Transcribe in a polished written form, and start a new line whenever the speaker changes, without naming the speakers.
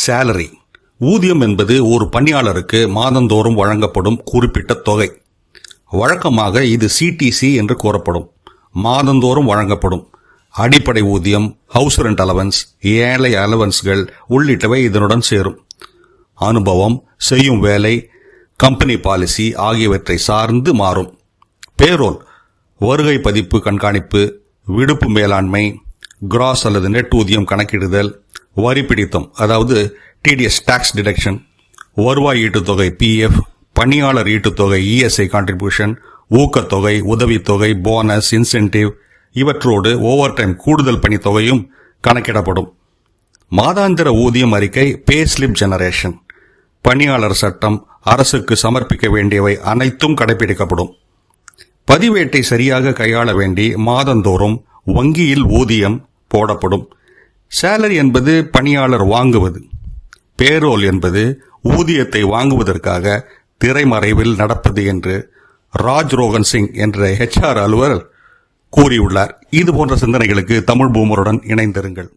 Salary ஊதியம் என்பது ஒரு பணியாளருக்கு மாதந்தோறும் வழங்கப்படும் குறிப்பிட்ட தொகை. வழக்கமாக இது சிடிசி என்று கூறப்படும். மாதந்தோறும் வழங்கப்படும் அடிப்படை ஊதியம், ஹவுஸ் ரெண்ட் அலவன்ஸ், ஏழை அலவன்ஸ்கள் உள்ளிட்டவை இதனுடன் சேரும். அனுபவம், செய்யும் வேலை, கம்பெனி பாலிசி ஆகியவற்றை சார்ந்து மாறும். பேரோல் வருகை பதிப்பு கண்காணிப்பு, விடுப்பு மேலாண்மை, கிராஸ் அல்லது நெட் ஊதியம் கணக்கிடுதல், வரி பிடித்தம் அதாவது டிடிஎஸ் டாக்ஸ் டிடக்ஷன், வருவாய் ஈட்டுத்தொகை பிஎஃப், பணியாளர் ஈட்டுத்தொகை இஎஸ்ஐ கான்ட்ரிபியூஷன், ஊக்கத்தொகை, உதவித்தொகை, போனஸ், இன்சென்டிவ் இவற்றோடு ஓவர் டைம் கூடுதல் பணித்தொகையும் கணக்கிடப்படும். மாதாந்திர ஊதியம் அறிக்கை பே ஸ்லிப் ஜெனரேஷன், பணியாளர் சட்டம், அரசுக்கு சமர்ப்பிக்க வேண்டியவை அனைத்தும் கடைபிடிக்கப்படும். பதிவேட்டை சரியாக கையாள வேண்டி மாதந்தோறும் வங்கியில் ஊதியம் போடப்படும். சேலரி என்பது பணியாளர் வாங்குவது. பேரோல் என்பது ஊதியத்தை வாங்குவதற்காக திரைமறைவில் நடப்பது என்று ராஜ் ரோகன் சிங் என்ற HR அலுவலர் கூறியுள்ளார். இது போன்ற சிந்தனைகளுக்கு தமிழ் பூமருடன் இணைந்திருங்கள்.